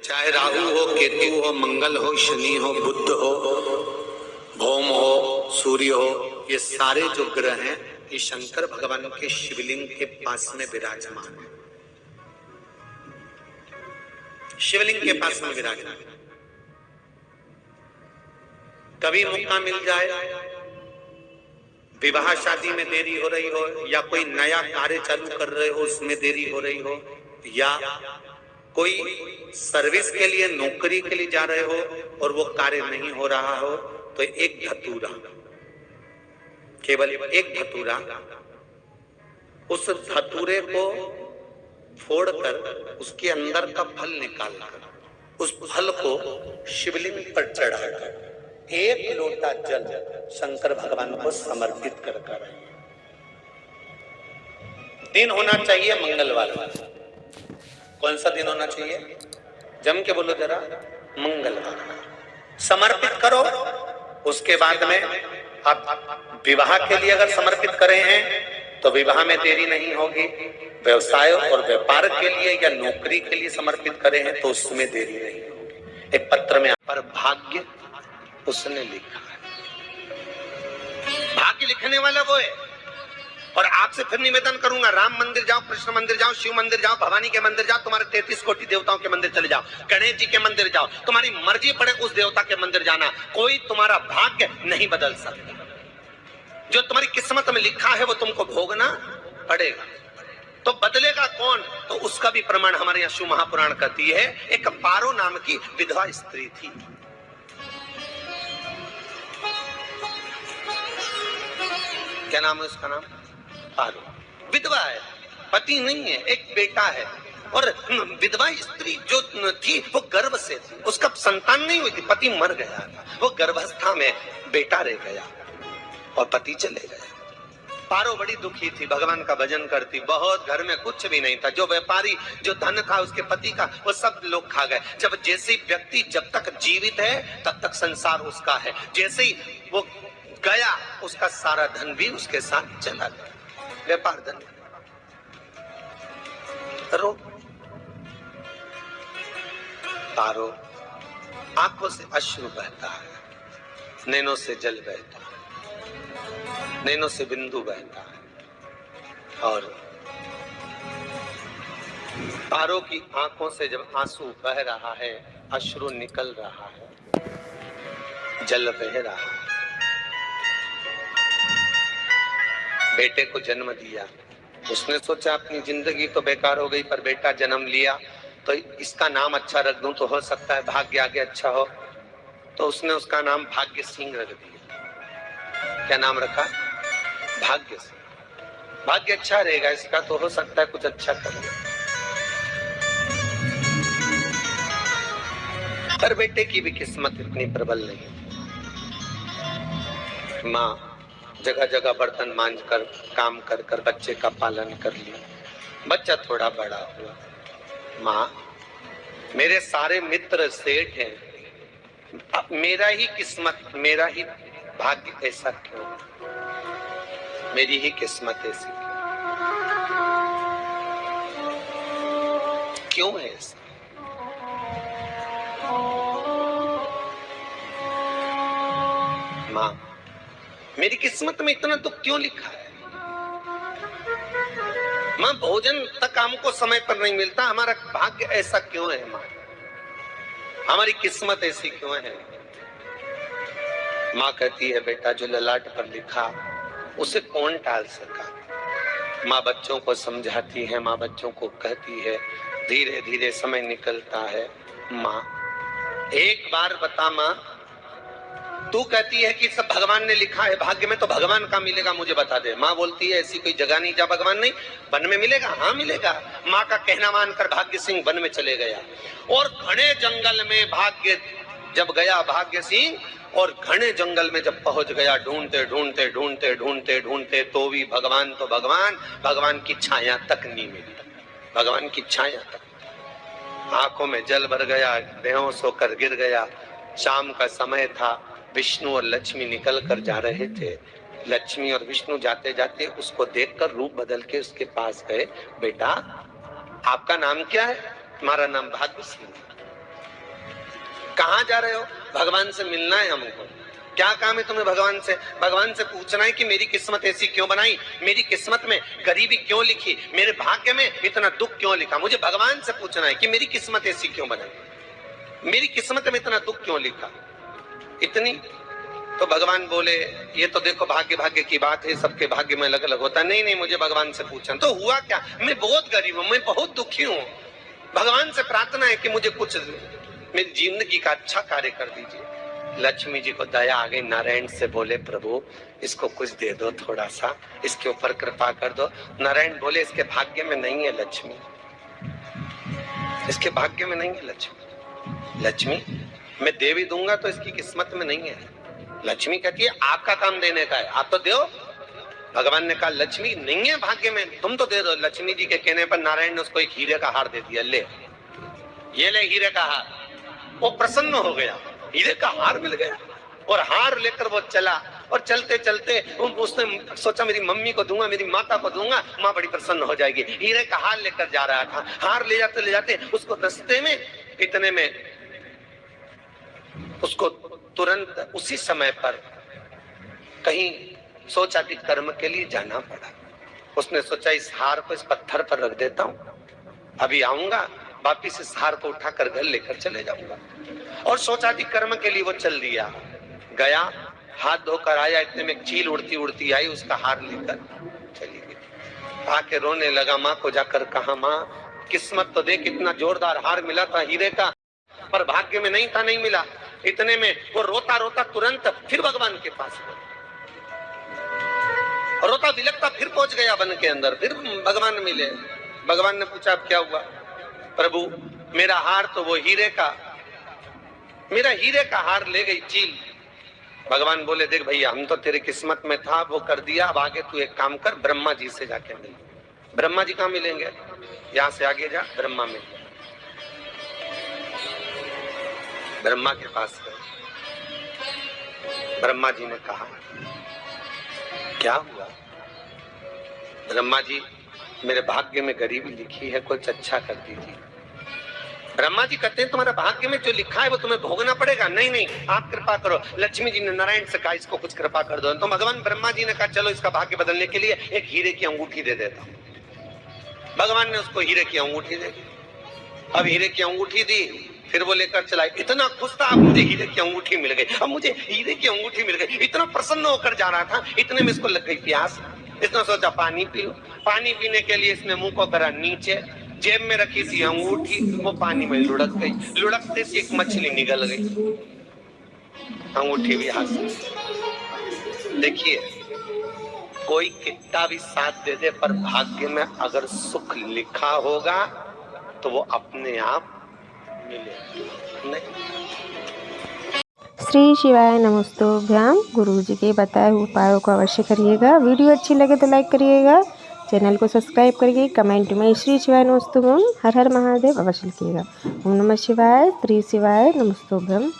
चाहे राहु हो, केतु हो, मंगल हो, शनि हो, बुध हो, भौम हो, सूर्य हो, ये सारे जो ग्रह हैं ये शंकर भगवान के शिवलिंग के पास में विराजमान है। शिवलिंग के पास में विराजमान। कभी मौका मिल जाए, विवाह शादी में देरी हो रही हो, या कोई नया कार्य चालू कर रहे हो उसमें देरी हो रही हो, या कोई सर्विस के लिए, नौकरी के लिए जा रहे हो और वो कार्य नहीं हो रहा हो, तो एक धतूरा, केवल एक धतूरा, उस धतूरे को फोड़कर उसके अंदर का फल निकालकर उस फल को शिवलिंग पर चढ़ाकर एक लोटा जल शंकर भगवान को समर्पित कर कर। दिन होना चाहिए मंगलवार। कौन सा दिन होना चाहिए? जम के बोलो जरा, मंगलवार। समर्पित करो। उसके बाद में आप विवाह के लिए अगर समर्पित करे हैं तो विवाह में देरी नहीं होगी। व्यवसाय और व्यापार के लिए या नौकरी के लिए समर्पित करे हैं तो उसमें देरी नहीं होगी। एक पत्र में पर भाग्य उसने लिखा है। भाग्य लिखने वाला वो है। और आपसे फिर निवेदन करूंगा, राम मंदिर जाओ, कृष्ण मंदिर जाओ, शिव मंदिर जाओ, भवानी के मंदिर जाओ, तुम्हारे 33 कोटि देवताओं के मंदिर चले जाओ, गणेश जी के मंदिर जाओ, तुम्हारी मर्जी पड़े उस देवता के मंदिर जाना, कोई तुम्हारा भाग्य नहीं बदल सकता। जो तुम्हारी किस्मत में लिखा है वो तुमको भोगना पड़ेगा। तो बदलेगा कौन? तो उसका भी प्रमाण हमारे यहाँ शिव महापुराण कहती है। एक पारो नाम की विधवा स्त्री थी। क्या नाम है उसका? नाम पारो। विधवा है, पति नहीं है, एक बेटा है। और विधवा स्त्री जो थी वो गर्भ से थी, उसका संतान नहीं हुई थी, पति मर गया था। वो गर्भावस्था में बेटा रह गया और पति चले गए। पारो बड़ी दुखी थी, भगवान का भजन करती बहुत, घर में कुछ भी नहीं था। जो व्यापारी, जो धन था उसके पति का, वो सब लोग खा गए। जब जैसे व्यक्ति जब तक जीवित है तब तक संसार उसका है, जैसे ही वो गया उसका सारा धन भी उसके साथ चला गया। व्यापार धन रो। पारो आंखों से अश्रु बहता है, नैनों से जल बहता है, नैनों से बिंदु बहता है। और पारो की आंखों से जब आंसू बह रहा है, अश्रु निकल रहा है, जल बह रहा है। बेटे को जन्म दिया, उसने सोचा अपनी जिंदगी तो बेकार हो गई, पर बेटा जन्म लिया तो इसका नाम अच्छा रख दूं तो हो सकता है भाग्य आगे अच्छा हो। तो उसने उसका नाम भाग्य सिंह रख दिया। क्या नाम रखा? भाग्य सिंह। भाग्य अच्छा रहेगा इसका तो हो सकता है कुछ अच्छा करे। पर बेटे की भी किस्मत इतनी प्रबल नहीं। माँ जगह जगह बर्तन मांझ कर, काम कर कर बच्चे का पालन कर लिया। बच्चा थोड़ा बड़ा हुआ। माँ मेरे सारे मित्र सेठ हैं, अब मेरा ही किस्मत, मेरा ही भाग्य ऐसा क्यों? मेरी ही किस्मत ऐसी क्यों है ऐसा? माँ मेरी किस्मत में इतना दुख क्यों लिखा है? माँ भोजन तक हमको समय पर नहीं मिलता, हमारा भाग्य ऐसा क्यों है? माँ हमारी किस्मत ऐसी क्यों है? माँ कहती है बेटा जो ललाट पर लिखा उसे कौन टाल सका। माँ बच्चों को समझाती है, माँ बच्चों को कहती है, धीरे धीरे समय निकलता है। माँ एक बार बता माँ, तू कहती है कि सब भगवान ने लिखा है, भाग्य में तो भगवान का मिलेगा, मुझे बता दे। माँ बोलती है ऐसी कोई जगह नहीं जहाँ भगवान नहीं। वन में मिलेगा? हाँ मिलेगा। माँ का कहना मानकर भाग्य सिंह वन में चले गया और घने जंगल में भाग्य जब गया, भाग्य सिंह और घने जंगल में जब पहुंच गया, ढूंढते ढूंढते ढूंढते ढूंढते ढूंढते तो भी भगवान तो भगवान, भगवान की छाया तक नहीं मिली। भगवान की छाया तक। आंखों में जल भर गया, बेहोश होकर गिर गया। शाम का समय था, विष्णु और लक्ष्मी निकल कर जा रहे थे। लक्ष्मी और विष्णु जाते जाते उसको देखकर रूप बदल के उसके पास गए। बेटा आपका नाम क्या है? तुम्हारा नाम भाग्य सिंह। कहाँ जा रहे हो? भगवान से मिलना है हमको। क्या काम है तुम्हें भगवान से? भगवान से पूछना है कि मेरी किस्मत ऐसी क्यों बनाई, मेरी किस्मत में गरीबी क्यों लिखी, मेरे भाग्य में इतना दुख क्यों लिखा। मुझे भगवान से पूछना है कि मेरी किस्मत ऐसी क्यों बनाई, मेरी किस्मत में इतना दुख क्यों लिखा। इतनी तो भगवान बोले ये तो देखो भाग्य भाग्य की बात है, सबके भाग्य में अलग अलग होता है। नहीं नहीं, मुझे भगवान से पूछना। तो हुआ क्या? मैं बहुत गरीब हूं, मैं बहुत दुखी हूं। भगवान से प्रार्थना है कि मुझे कुछ मेरी जिंदगी का अच्छा कार्य कर दीजिए। लक्ष्मी जी को दया आ गई, नारायण से बोले प्रभु इसको कुछ दे दो, थोड़ा सा इसके ऊपर कृपा कर दो। नारायण बोले इसके भाग्य में नहीं है लक्ष्मी, इसके भाग्य में नहीं है लक्ष्मी। लक्ष्मी मैं देवी दूंगा तो इसकी किस्मत में नहीं है। लक्ष्मी कहती है आपका काम देने का है, आप तो दो। भगवान ने कहा लक्ष्मी नहीं है भाग्य में, तुम तो दे दो। लक्ष्मी जी के कहने पर नारायण ने उसको एक हीरे का हार दे दिया, ले ये ले हीरे का हार। वो प्रसन्न हो गया, हीरे का हार मिल गया। और हार लेकर वो चला, और चलते चलते उसने सोचा मेरी मम्मी को दूंगा, मेरी माता को दूंगा, माँ बड़ी प्रसन्न हो जाएगी। हीरे का हार लेकर जा रहा था। हार ले जाते उसको रास्ते में इतने में उसको तुरंत उसी समय पर कहीं सोचा कि कर्म के लिए जाना पड़ा। उसने सोचा इस हार को इस पत्थर पर रख देता हूं, अभी आऊंगा वापिस इस हार को उठाकर घर लेकर चले जाऊंगा। और सोचा कि कर्म के लिए वो चल दिया, गया हाथ धोकर आया, इतने में चील उड़ती उड़ती आई, उसका हार लेकर चली गई। आके रोने लगा, माँ को जाकर कहा माँ किस्मत तो देख, इतना जोरदार हार मिला था हीरे का, पर भाग्य में नहीं था, नहीं मिला। इतने में वो रोता रोता तुरंत फिर भगवान के पास गया, रोता बिलखता फिर पहुंच गया वन के अंदर। फिर भगवान मिले। भगवान ने पूछा अब क्या हुआ? प्रभु मेरा हार तो वो हीरे का, मेरा हीरे का हार ले गई चील। भगवान बोले देख भैया हम तो तेरी किस्मत में था, वो कर दिया, अब आगे तू एक काम कर, ब्रह्मा जी से जाके मिल। ब्रह्मा जी कहाँ मिलेंगे? यहाँ से आगे जा, ब्रह्मा मिल। ब्रह्मा के पास गए। ब्रह्मा जी ने कहा क्या हुआ? ब्रह्मा जी मेरे भाग्य में गरीबी लिखी है, कुछ अच्छा कर दीजिए। ब्रह्मा जी कहते हैं तुम्हारा भाग्य में जो लिखा है वो तुम्हें भोगना पड़ेगा। नहीं नहीं आप कृपा करो। लक्ष्मी जी ने नारायण से कहा इसको कुछ कृपा कर दो। तो भगवान ब्रह्मा जी ने कहा चलो इसका भाग्य बदलने के लिए एक हीरे की अंगूठी दे देता हूं। भगवान ने उसको हीरे की अंगूठी दे दी। अब हीरे की अंगूठी दी, फिर वो लेकर चला। इतना खुश था, अब मुझे हीरे की अंगूठी मिल गई, अब मुझे हीरे की अंगूठी मिल गई। इतना प्रसन्न होकर जा रहा था, इतने में इसको लग गई प्यास। इसने सोचा पानी पी लो। पानी पीने के लिए इसने मुंह को करा नीचे, जेब में रखी थी अंगूठी, वो पानी में लुढ़क गई। लुढ़कते से एक मछली निकल गई, अंगूठी भी हाथ से। देखिए कोई कितना भी साथ दे दे, पर भाग्य में अगर सुख लिखा होगा तो वो अपने आप मिले नहीं। श्री शिवाय नमस्तोभ्याम। गुरुजी के बताए हुए उपायों को अवश्य करिएगा। वीडियो अच्छी लगे तो लाइक करिएगा, चैनल को सब्सक्राइब करिए, कमेंट में श्री शिवाय नमस्तोभ्याम हर हर महादेव अवश्य लिखिएगा। ओम नमः शिवाय, श्री शिवाय नमस्तोभ्याम।